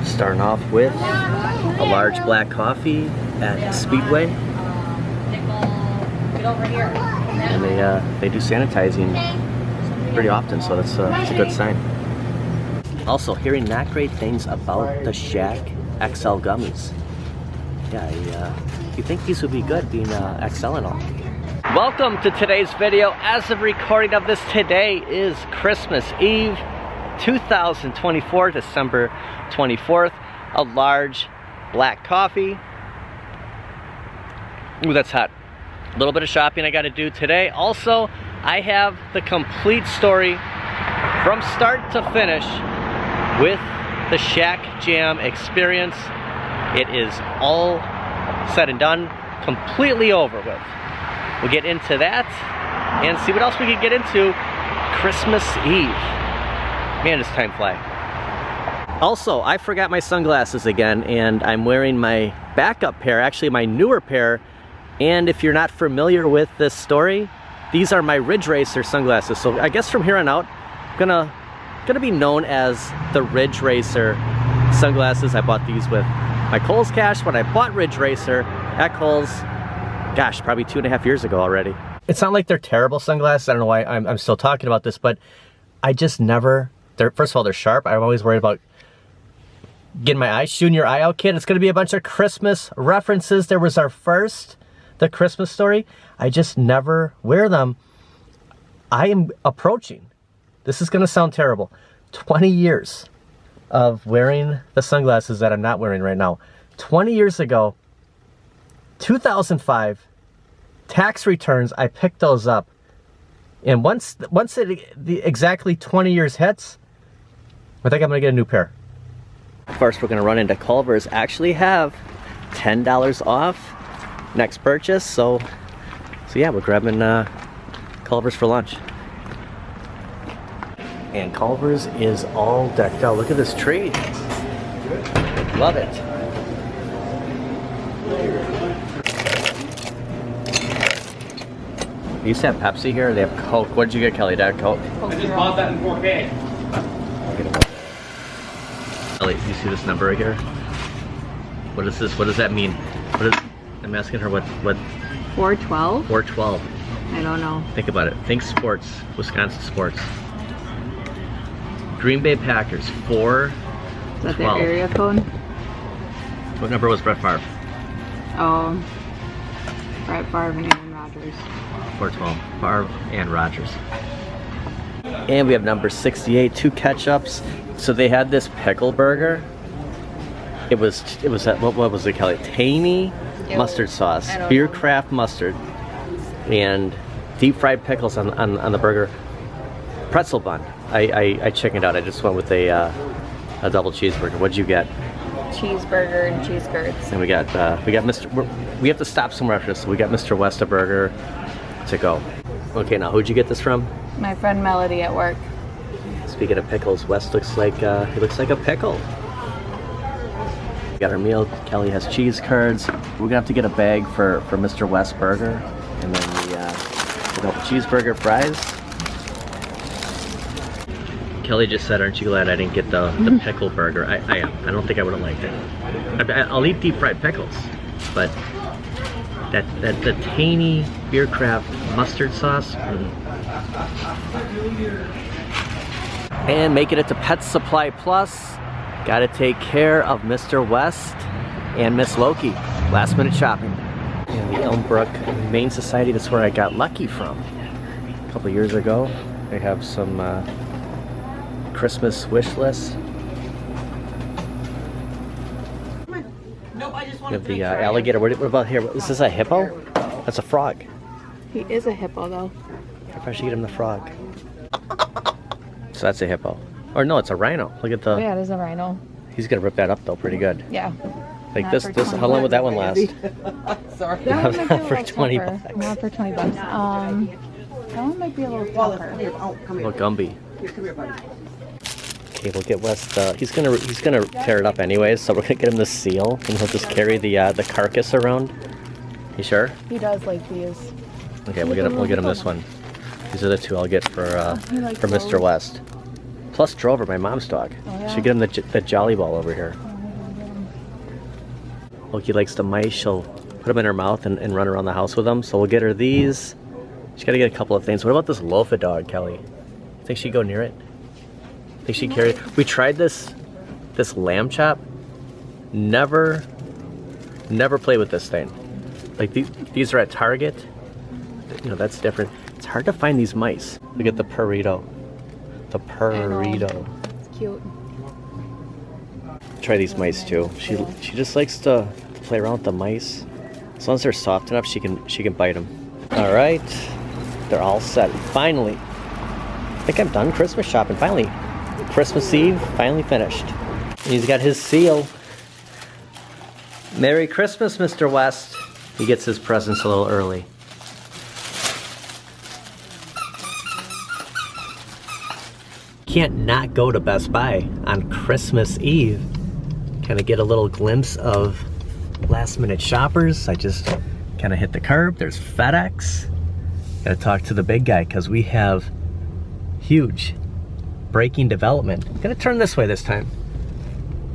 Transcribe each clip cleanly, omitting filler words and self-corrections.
Starting off with a large black coffee at Speedway. And they do sanitizing pretty often, so that's a good sign. Also, hearing not great things about the Shaq XL gummies. Yeah, you think these would be good, being XL and all. Welcome to today's video. As of recording of this, today is Christmas Eve, 2024, December 24th. A large black coffee. Ooh, that's hot. A little bit of shopping I got to do today. Also, I have the complete story from start to finish with the Shaq Jam experience. It is all said and done, completely over with. We'll get into that and see what else we can get into Christmas Eve. Man, does time fly. Also, I forgot my sunglasses again, and I'm wearing my backup pair, actually my newer pair. And if you're not familiar with this story, these are my Ridge Racer sunglasses. So I guess from here on out, I'm gonna be known as the Ridge Racer sunglasses. I bought these with my Kohl's cash when I bought Ridge Racer at Kohl's. Gosh, probably 2.5 years ago already. It's not like they're terrible sunglasses. I don't know why I'm still talking about this, but I just never, first of all, they're sharp. I'm always worried about getting my eye, shooting your eye out, kid. It's gonna be a bunch of Christmas references. There was the Christmas story. I just never wear them. I am approaching, this is gonna sound terrible, 20 years of wearing the sunglasses that I'm not wearing right now. 20 years ago, 2005, tax returns, I picked those up. And once exactly 20 years hits, I think I'm gonna get a new pair. First, we're gonna run into Culvers. Actually have $10 off next purchase. So yeah, we're grabbing Culvers for lunch. And Culvers is all decked out. Look at this tree. Love it. They used to have Pepsi here. They have Coke. What did you get, Kelly? Dad, Coke? I just bought that in 4K. Kelly, you see this number right here? What is this? What does that mean? I'm asking her what 412? 412. I don't know. Think about it. Think sports. Wisconsin sports. Green Bay Packers, 412. Is that their area code? What number was Brett Favre? Oh, Brett Favre and Aaron Rodgers. 412. Favre and Rodgers. And we have number 68, 2 ketchups. So they had this pickle burger. It was what was it, Kelly? Tangy mustard sauce, beer craft mustard, and deep fried pickles on the burger. Pretzel bun. I chickened out. I just went with a double cheeseburger. What'd you get? Cheeseburger and cheese curds. And we got we have to stop somewhere after this, so we got Mr. West a burger to go. Okay, now who'd you get this from? My friend Melody at work. Speaking of pickles, West looks like he looks like a pickle. We got our meal. Kelly has cheese curds. We're gonna have to get a bag for Mr. West burger, and then we got cheeseburger, fries. Kelly just said, "Aren't you glad I didn't get the pickle burger?" I am. I don't think I would have liked it. I'll eat deep fried pickles, but the tangy beer craft mustard sauce. And making it to Pet Supply Plus. Got to take care of Mr. West and Miss Loki. Last minute shopping. And the Elmbrook Humane Society, that's where I got Lucky from. A couple years ago. They have some Christmas wish lists. We have the alligator. What about here? Is this a hippo? That's a frog. He is a hippo though. I probably should get him the frog. So that's a hippo. Or no, it's a rhino. Look at the... Oh, yeah, it is a rhino. He's gonna rip that up though pretty good. Yeah. Like this, how long would that one last? Sorry. That one might be a for little 20 tougher. bucks. Not for 20 bucks. That one might be a little tougher. Little Gumby. Okay, we'll get West. He's gonna tear it up anyways, so we're gonna get him the seal, and he'll just carry the carcass around. You sure? He does like these. Okay, we'll get him this one. These are the 2 I'll get for Mr. West. Plus Drover, my mom's dog. Oh, yeah? Should get him the Jolly Ball over here. Loki likes the mice. She'll put them in her mouth and run around the house with them. So we'll get her these. She's got to get a couple of things. What about this loafa dog, Kelly? Think she'd go near it? Think she'd carry it? We tried this lamb chop. Never play with this thing. Like these are at Target. You know, that's different. It's hard to find these mice. Look at the burrito. The burrito. It's cute. Try these mice too. She just likes to play around with the mice. As long as they're soft enough, she can bite them. All right, they're all set. Finally, I think I'm done Christmas shopping. Finally, Christmas Eve, finally finished. He's got his seal. Merry Christmas, Mr. West. He gets his presents a little early. Can't not go to Best Buy on Christmas Eve. Kind of get a little glimpse of last minute shoppers. I just kind of hit the curb. There's FedEx. Gotta talk to the big guy because we have huge breaking development. I'm gonna turn this way this time.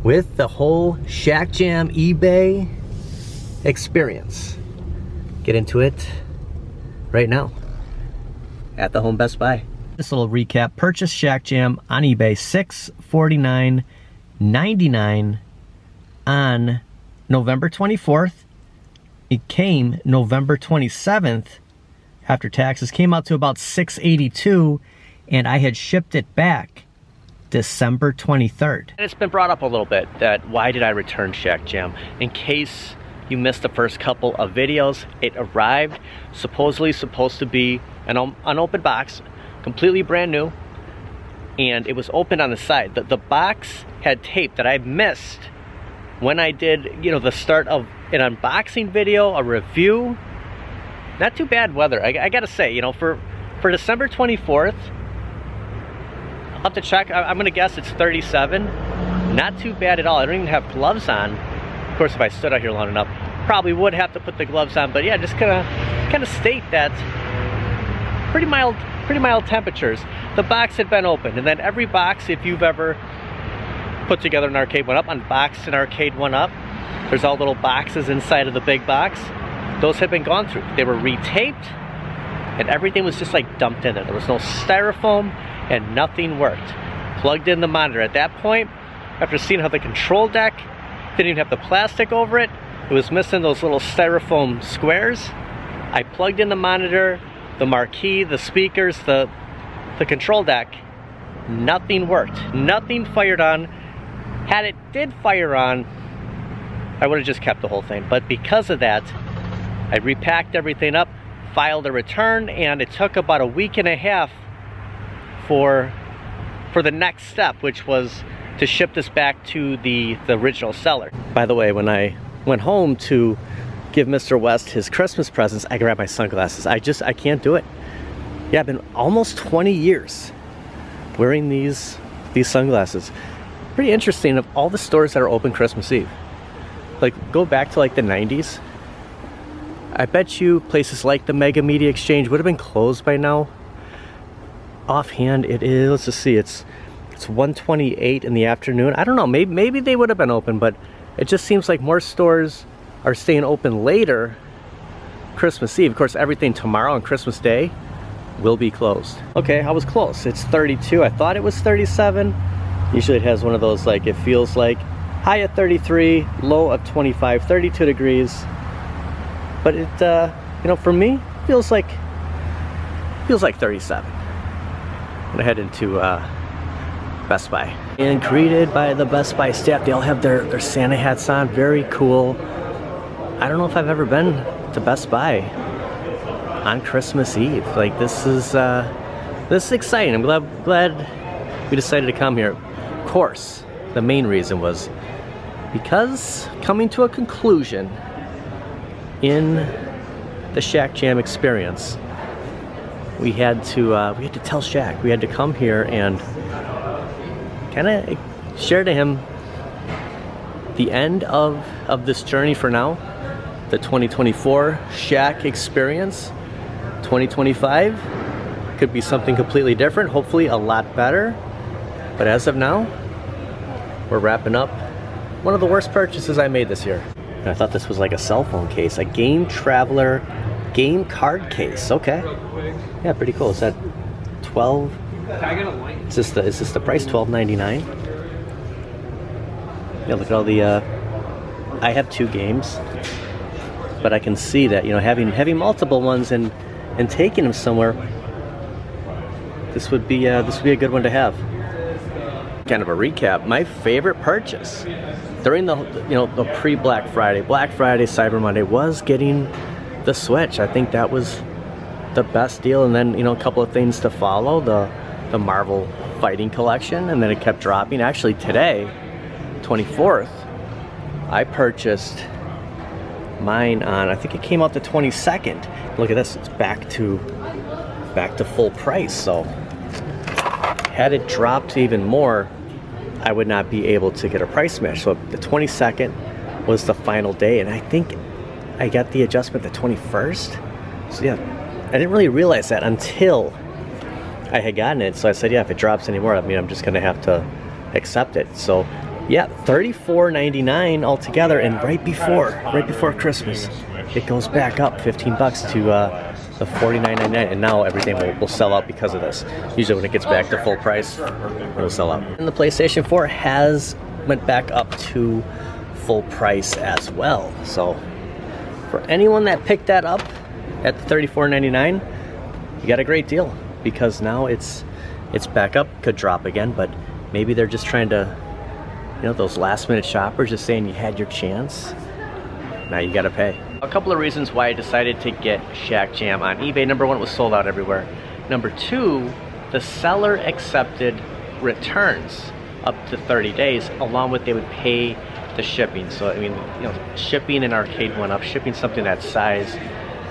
With the whole Shaq Jam eBay experience. Get into it right now at the Home Best Buy. This little recap: purchase Shaq Jam on eBay, $649.99 on November 24th. It came November 27th after taxes. Came out to about $682, and I had shipped it back December 23rd. And it's been brought up a little bit that why did I return Shaq Jam? In case you missed the first couple of videos, it arrived supposedly supposed to be an unopened box, completely brand new, and it was open on the side. The box had tape that I missed when I did, you know, the start of an unboxing video, a review. Not too bad weather, I gotta say, you know, for December 24th, I'll have to check. I'm gonna guess it's 37. Not too bad at all. I don't even have gloves on. Of course, if I stood out here long enough, probably would have to put the gloves on. But yeah, just gonna kind of state that pretty mild temperatures. The box had been opened, and then every box, if you've ever put together an arcade one up, unboxed an arcade one up, there's all little boxes inside of the big box. Those had been gone through. They were retaped, and everything was just like dumped in there. There was no styrofoam, and nothing worked. Plugged in the monitor. At that point, after seeing how the control deck didn't even have the plastic over it, it was missing those little styrofoam squares. I plugged in the monitor, the marquee, the speakers, the control deck. Nothing worked. Nothing fired on. Had it did fire on, I would have just kept the whole thing. But because of that, I repacked everything up, filed a return, and it took about a week and a half for the next step, which was to ship this back to the original seller. By the way, when I went home to give Mr. West his Christmas presents, I grabbed my sunglasses. I can't do it. Yeah, I've been almost 20 years wearing these sunglasses. Pretty interesting, of all the stores that are open Christmas Eve. Like, go back to like the 90s. I bet you places like the Mega Media Exchange would have been closed by now. Offhand, it is, let's just see, it's 1:28 in the afternoon. I don't know, maybe they would have been open, but it just seems like more stores are staying open later Christmas Eve. Of course, everything tomorrow on Christmas Day will be closed. Okay, I was close. It's 32. I thought it was 37. Usually it has one of those, like, it feels like high at 33, low of 25, 32 degrees. But it, you know, for me, feels like 37. I'm gonna head into Best Buy. And greeted by the Best Buy staff. They all have their Santa hats on. Very cool. I don't know if I've ever been to Best Buy on Christmas Eve. Like, this is exciting. I'm glad we decided to come here. Of course, the main reason was because coming to a conclusion in the Shaq Jam experience, we had to tell Shaq. We had to come here and kind of share to him the end of this journey for now. The 2024 Shaq experience. 2025 could be something completely different, hopefully a lot better. But as of now, we're wrapping up one of the worst purchases I made this year. And I thought this was like a cell phone case, a Game Traveler game card case. Okay. Yeah, pretty cool. Is that 12? Is this the price? $12.99? Yeah, look at all the I have 2 games, but I can see that, you know, having multiple ones and taking them somewhere, this would be a good one to have. Kind of a recap, my favorite purchase during the pre-Black Friday, Cyber Monday, was getting the Switch. I think that was the best deal, and then, you know, a couple of things to follow, the Marvel Fighting Collection, and then it kept dropping. Actually today, 24th, I purchased mine on, I think it came out the 22nd. Look at this, it's back to full price. So had it dropped even more, I would not be able to get a price match. So the 22nd was the final day, and I think I got the adjustment the 21st. So yeah, I didn't really realize that until I had gotten it. So I said, yeah, if it drops anymore, I mean, I'm just gonna have to accept it. So yeah, $34.99 altogether, and right before Christmas, it goes back up 15 bucks to the $49.99, and now everything will sell out because of this. Usually when it gets back to full price, it'll sell out. And the PlayStation 4 has went back up to full price as well. So for anyone that picked that up at the $34.99, you got a great deal, because now it's back up. Could drop again, but maybe they're just trying to, you know, those last minute shoppers just saying you had your chance, now you gotta pay. A couple of reasons why I decided to get Shaq Jam on eBay. Number one, it was sold out everywhere. Number two, the seller accepted returns up to 30 days, along with they would pay the shipping. So I mean, you know, shipping in arcade went up. Shipping something that size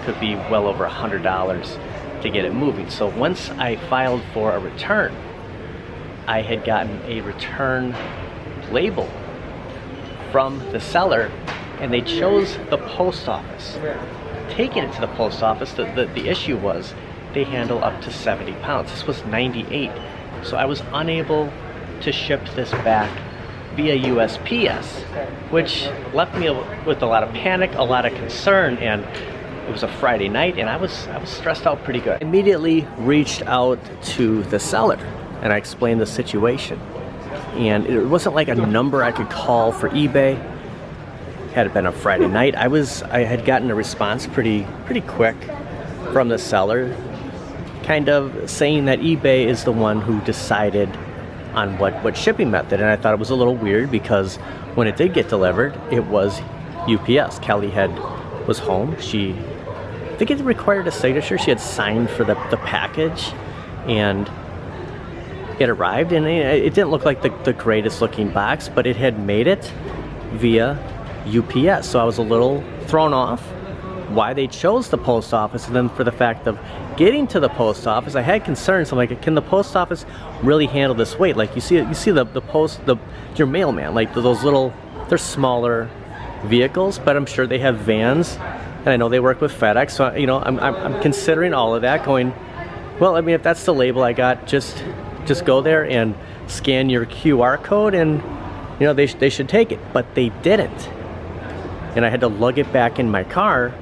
could be well over $100 to get it moving. So once I filed for a return, I had gotten a return label from the seller, and they chose the post office. Taking it to the post office, the issue was they handle up to 70 pounds. This was 98. So I was unable to ship this back via USPS, which left me with a lot of panic, a lot of concern, and it was a Friday night, and I was stressed out pretty good. I immediately reached out to the seller, and I explained the situation. And it wasn't like a number I could call for eBay. Had it been a Friday night, I had gotten a response pretty quick from the seller, kind of saying that eBay is the one who decided on what shipping method. And I thought it was a little weird, because when it did get delivered, it was UPS. Kelly was home. I think it required a signature. She had signed for the package, and it arrived, and it didn't look like the greatest looking box, but it had made it via UPS. So I was a little thrown off why they chose the post office, and then for the fact of getting to the post office, I had concerns. I'm like, can the post office really handle this weight? Like you see your mailman, like those little, they're smaller vehicles, but I'm sure they have vans, and I know they work with FedEx. So you know, I'm considering all of that, going, well, I mean, if that's the label I got, just go there and scan your QR code, and you know, they should take it. But they didn't, and I had to lug it back in my car.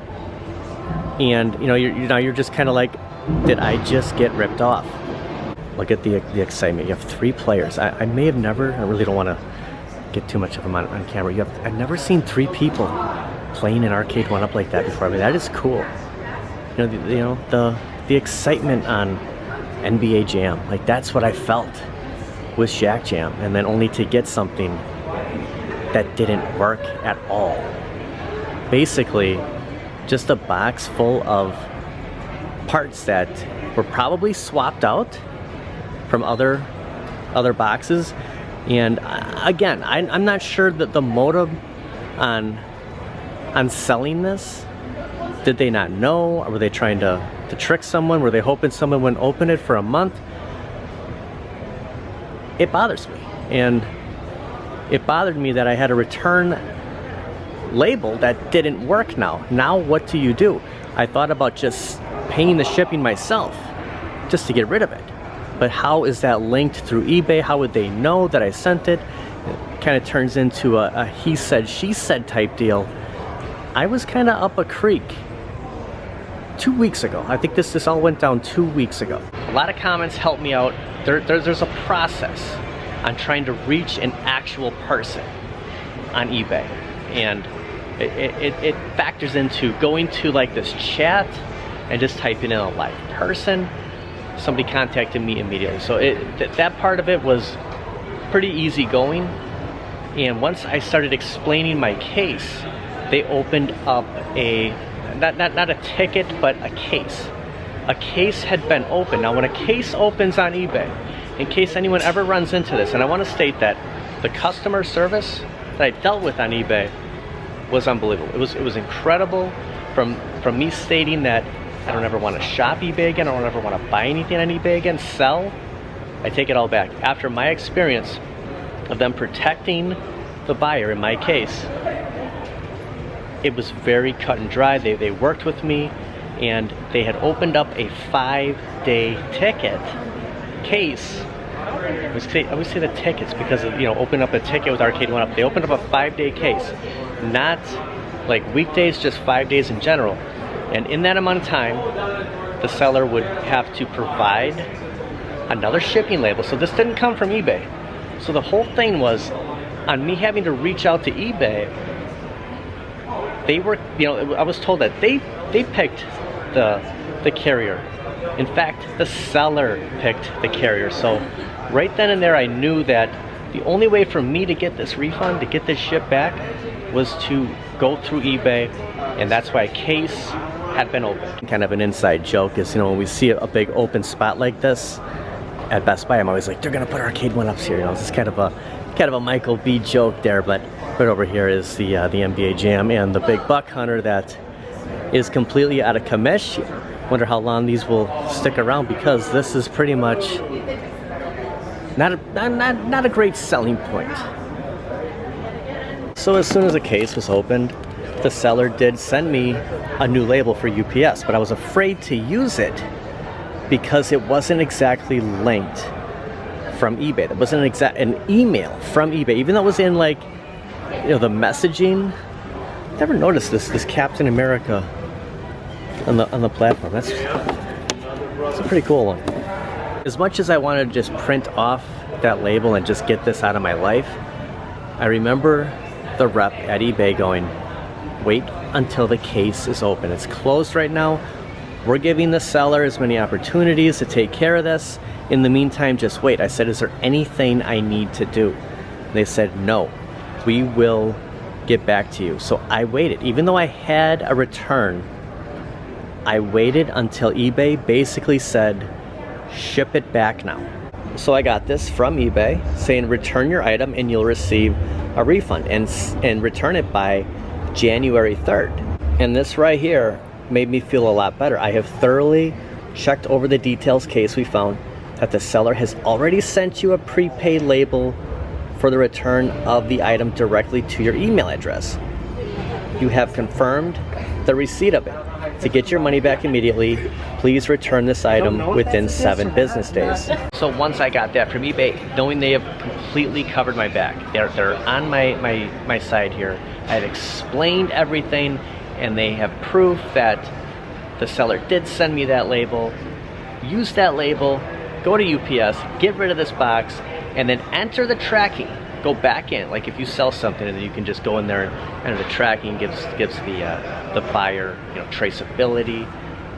And you know, you're just kind of like, did I just get ripped off? Look at the excitement. You have 3 players. I may have never, I really don't want to get too much of them on camera. I've never seen 3 people playing an arcade one-up like that before. I mean, that is cool. You know, the excitement on NBA Jam, like that's what I felt with Shaq Jam, and then only to get something that didn't work at all. Basically, just a box full of parts that were probably swapped out from other boxes. And again, I'm not sure that the motive on selling this. Did they not know? Or were they trying to trick someone? Were they hoping someone wouldn't open it for a month? It bothers me. And it bothered me that I had a return label that didn't work now. Now what do you do? I thought about just paying the shipping myself just to get rid of it. but how is that linked through eBay? How would they know that I sent it? It kind of turns into a he said, she said type deal. I was kind of up a creek 2 weeks ago. I think this all went down 2 weeks ago. A lot of comments helped me out. There's a process on trying to reach an actual person on eBay, and it factors into going to like this chat and just typing in a live person. Somebody contacted me immediately, so that part of it was pretty easy going. And once I started explaining my case, they opened up a not a ticket, but a case. A case had been opened. Now when a case opens on eBay, in case anyone ever runs into this, and I want to state that the customer service that I dealt with on eBay was unbelievable. It was incredible, from me stating that I don't ever want to shop eBay again, I don't ever want to buy anything on eBay again, sell. I take it all back. After my experience of them protecting the buyer in my case, it was very cut and dry. They worked with me, and they had opened up a 5-day ticket case. I always say the tickets because of, open up a ticket with Arcade One Up. They opened up a 5-day case, not like weekdays, just 5 days in general. And in that amount of time, the seller would have to provide another shipping label. So this didn't come from eBay. So the whole thing was on me having to reach out to eBay. They were, I was told that they picked the carrier. In fact, the seller picked the carrier. So right then and there, I knew that the only way for me to get this refund, to get this ship back, was to go through eBay, and that's why a case had been opened. Kind of an inside joke is, when we see a big open spot like this at Best Buy, I'm always like, they're gonna put Arcade One Ups here. It's kind of a Michael B joke there, but right over here is the NBA Jam and the big buck hunter that is completely out of commish. Wonder how long these will stick around, because this is pretty much not a great selling point. So as soon as the case was opened, the seller did send me a new label for UPS, but I was afraid to use it because it wasn't exactly linked from eBay. That wasn't an email from eBay, even though it was in like, the messaging. Never noticed this Captain America on the platform. That's a pretty cool one. As much as I wanted to just print off that label and just get this out of my life, I remember the rep at eBay going, wait until the case is open. It's closed right now. We're giving the seller as many opportunities to take care of this. In the meantime, just wait. I said, is there anything I need to do? And they said, no, we will get back to you. So I waited. Even though I had a return, I waited until eBay basically said, ship it back now. So I got this from eBay saying, return your item and you'll receive a refund, and return it by January 3rd. And this right here made me feel a lot better. I have thoroughly checked over the details case. We found that the seller has already sent you a prepaid label for the return of the item directly to your email address. You have confirmed the receipt of it. To get your money back immediately, please return this item within 7 business days. So once I got that from eBay, knowing they have completely covered my back, they're on my side here. I've explained everything, and they have proof that the seller did send me that label. Use that label, go to UPS, get rid of this box, and then enter the tracking. Go back in, like if you sell something, and then you can just go in there and enter the tracking, gives the buyer, traceability.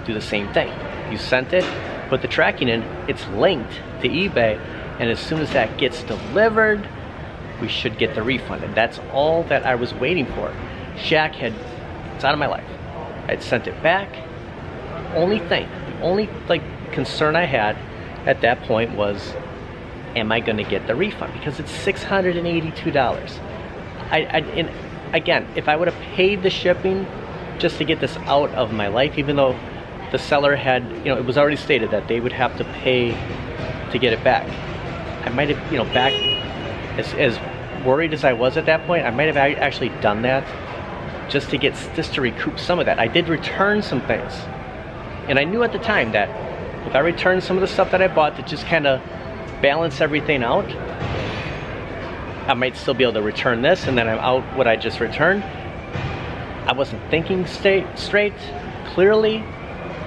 Do the same thing. You sent it, put the tracking in, it's linked to eBay, and as soon as that gets delivered, we should get the refund. And that's all that I was waiting for. Shaq it's out of my life. I'd sent it back. The only concern I had at that point was, am I gonna get the refund? Because it's $682. And again, if I would have paid the shipping just to get this out of my life, even though the seller had, it was already stated that they would have to pay to get it back, I might have, back as worried as I was at that point, I might have actually done that just to recoup some of that. I did return some things, and I knew at the time that if I return some of the stuff that I bought to just kind of balance everything out, I might still be able to return this, and then I'm out what I just returned. I wasn't thinking straight, clearly,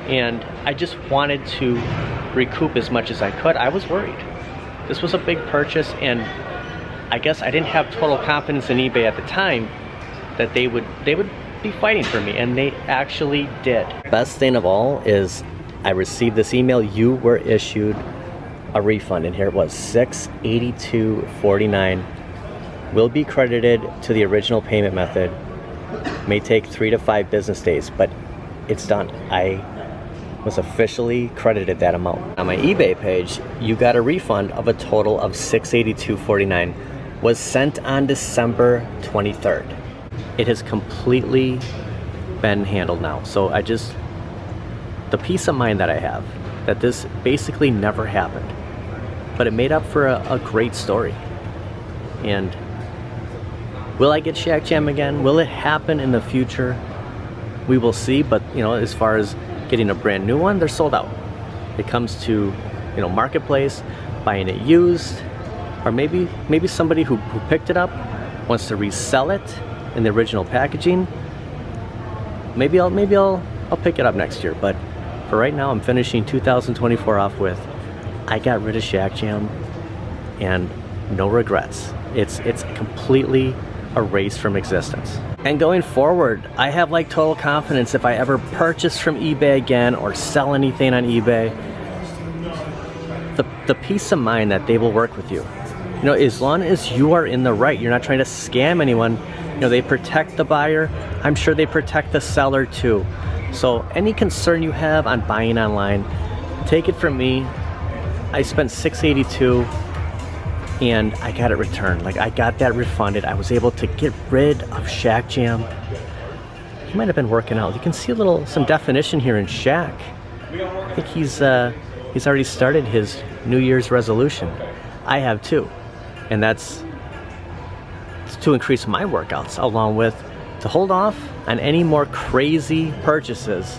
and I just wanted to recoup as much as I could. I was worried. This was a big purchase, and I guess I didn't have total confidence in eBay at the time that they would be fighting for me, and they actually did. Best thing of all is I received this email. You were issued a refund, and here it was, $682.49. Will be credited to the original payment method. May take 3 to 5 business days, but it's done. I was officially credited that amount. On my eBay page, you got a refund of a total of $682.49. Was sent on December 23rd. It has completely been handled now. So the peace of mind that I have, that this basically never happened, but it made up for a great story. And will I get Shaq Jam again? Will it happen in the future? We will see, but as far as getting a brand new one, they're sold out. It comes to, marketplace, buying it used, or maybe somebody who picked it up wants to resell it in the original packaging. Maybe I'll pick it up next year, but for right now, I'm finishing 2024 off with, I got rid of Shaq Jam, and no regrets. It's completely erased from existence. And going forward, I have total confidence if I ever purchase from eBay again or sell anything on eBay, the peace of mind that they will work with you. As long as you are in the right, you're not trying to scam anyone. They protect the buyer. I'm sure they protect the seller too. So any concern you have on buying online, take it from me. I spent $682 and I got it returned. I got that refunded. I was able to get rid of Shaq Jam. He might have been working out. You can see some definition here in Shaq. I think he's already started his New Year's resolution. I have too. And that's to increase my workouts, along with to hold off on any more crazy purchases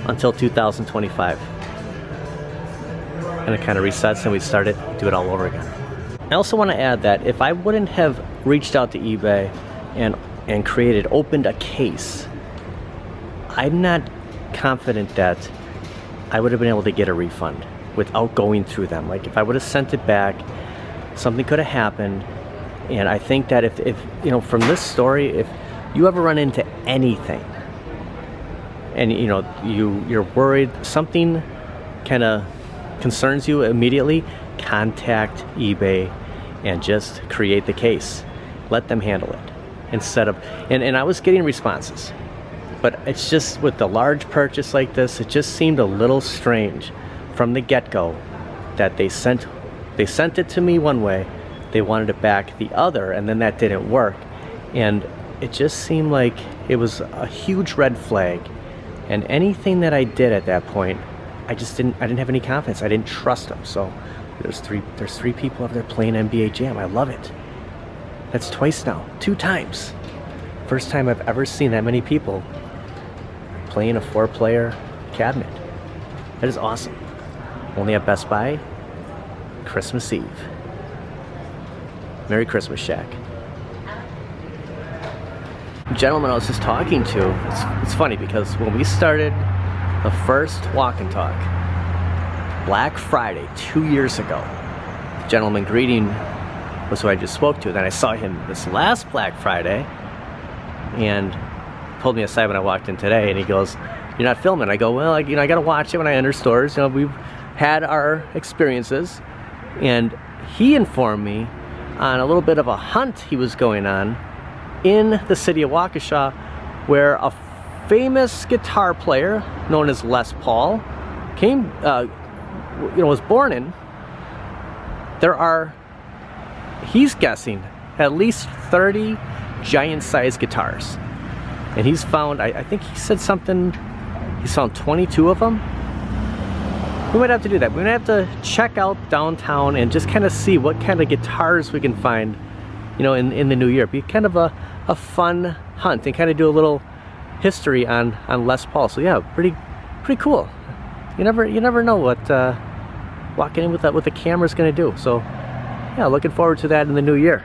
until 2025. And it kind of resets and we do it all over again. I also want to add that if I wouldn't have reached out to eBay and opened a case, I'm not confident that I would have been able to get a refund without going through them. If I would have sent it back, something could have happened. And I think that if from this story, if you ever run into anything and you're worried, something kind of concerns you immediately, contact eBay and just create the case. Let them handle it instead of, and I was getting responses, but it's just with the large purchase like this, it just seemed a little strange from the get-go that they sent it to me one way, they wanted it back the other, and then that didn't work. And it just seemed like it was a huge red flag. And anything that I did at that point, I didn't have any confidence. I didn't trust them. So there's three people over there playing NBA Jam. I love it. That's twice now, 2 times. First time I've ever seen that many people playing a 4-player cabinet. That is awesome. Only at Best Buy, Christmas Eve. Merry Christmas, Shaq. Gentleman I was just talking to, it's funny because when we started the first Walk and Talk, Black Friday 2 years ago, the gentleman greeting was who I just spoke to. Then I saw him this last Black Friday and pulled me aside when I walked in today, and he goes, "You're not filming?" I go, "Well, I gotta watch it when I enter stores. We've had our experiences." And he informed me on a little bit of a hunt he was going on in the city of Waukesha, where a famous guitar player known as Les Paul was born in. There are, he's guessing, at least 30 giant-sized guitars, and he's found, I think he said something, he's found 22 of them. We might have to do that. We might have to check out downtown and just kind of see what kind of guitars we can find, in the new year. Be kind of a fun hunt and kind of do a little history on Les Paul. So yeah, pretty cool. you never know what walking in with the camera's gonna do. So yeah, looking forward to that in the new year.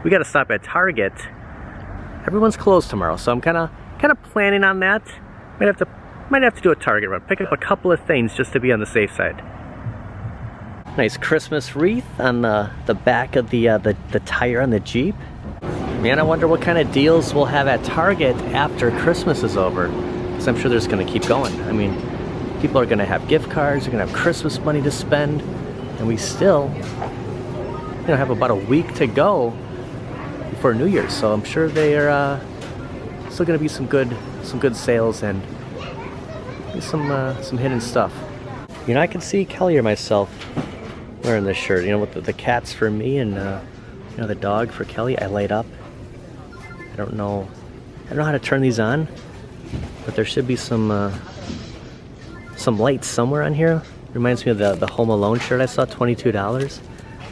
We got to stop at Target. Everyone's closed tomorrow, so I'm kind of planning on that. Might have to do a Target run. Pick up a couple of things just to be on the safe side. Nice Christmas wreath on the back of the tire on the Jeep. Man, I wonder what kind of deals we'll have at Target after Christmas is over. Because I'm sure there's going to keep going. I mean, people are going to have gift cards, they're going to have Christmas money to spend, and we still, have about a week to go before New Year's. So I'm sure they are still going to be some good sales and some hidden stuff. I can see Kelly or myself wearing this shirt. With the cats for me and the dog for Kelly. I light up. I don't know how to turn these on, but there should be some lights somewhere on here. Reminds me of the Home Alone shirt I saw, $22.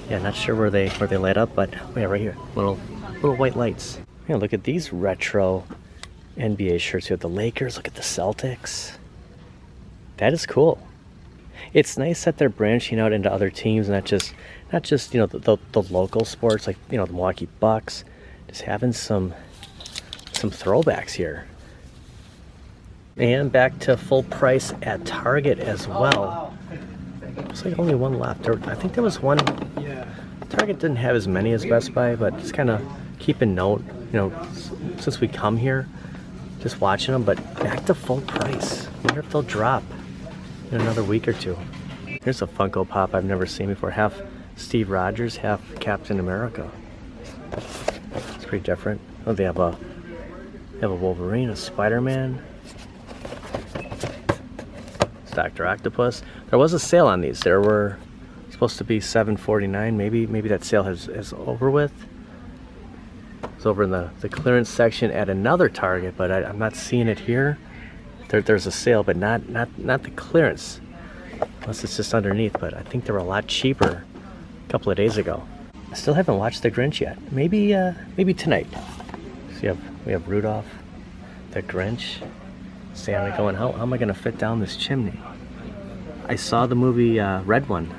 Yeah, not sure where they light up, but yeah, right here, little white lights. Yeah, look at these retro NBA shirts. You have the Lakers. Look at the Celtics. That is cool. It's nice that they're branching out into other teams, not just the local sports like the Milwaukee Bucks. Just having some throwbacks here. And back to full price at Target as well. Looks like only one left. I think there was one. Target didn't have as many as Best Buy, but just kind of keeping note. Since we come here, just watching them. But back to full price. I wonder if they'll drop in another week or two. Here's a Funko Pop I've never seen before. Half Steve Rogers, half Captain America. It's pretty different. Oh, they have a Wolverine, a Spider-Man. It's Dr. Octopus. There was a sale on these. There were supposed to be $7.49. Maybe that sale is over with. It's over in the clearance section at another Target, but I'm not seeing it here. There's a sale, but not the clearance, unless it's just underneath. But I think they were a lot cheaper a couple of days ago. I still haven't watched The Grinch yet. Maybe tonight. So we have Rudolph, the Grinch, Santa going. How am I gonna fit down this chimney? I saw the movie Red One.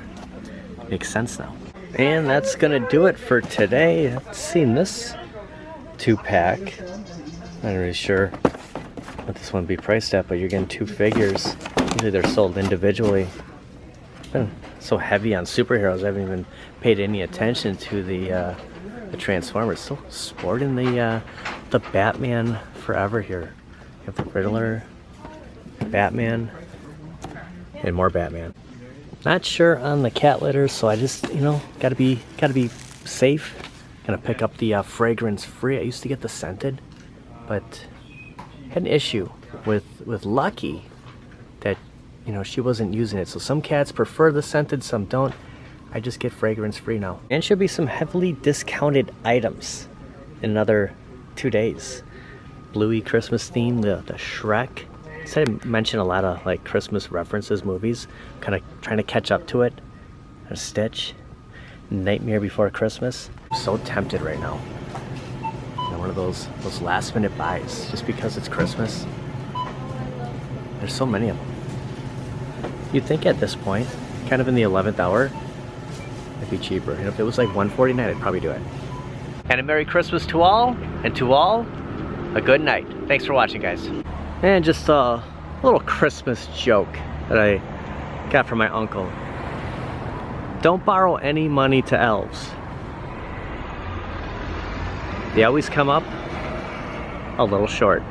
Makes sense now. And that's gonna do it for today. I've seen this 2-pack. Not really sure what this one would be priced at, but you're getting 2 figures. Usually they're sold individually. Been so heavy on superheroes, I haven't even paid any attention to the Transformers. Still sporting the Batman Forever here. You have the Riddler, Batman, and more Batman. Not sure on the cat litter, so I just gotta be safe. Gonna pick up the fragrance free. I used to get the scented, but had an issue with Lucky that she wasn't using it. So some cats prefer the scented, some don't. I just get fragrance free now. And should be some heavily discounted items in another 2 days. Bluey Christmas theme, the Shrek. So I mentioned a lot of like Christmas references, movies. Kind of trying to catch up to it. A Stitch, Nightmare Before Christmas. I'm so tempted right now. One of those last minute buys just because it's Christmas. There's so many of them. You'd think at this point, kind of in the 11th hour, it'd be cheaper. If it was like $149, I'd probably do it. And a Merry Christmas to all, and to all, a good night. Thanks for watching, guys. And just a little Christmas joke that I got from my uncle. Don't borrow any money to elves. They always come up a little short.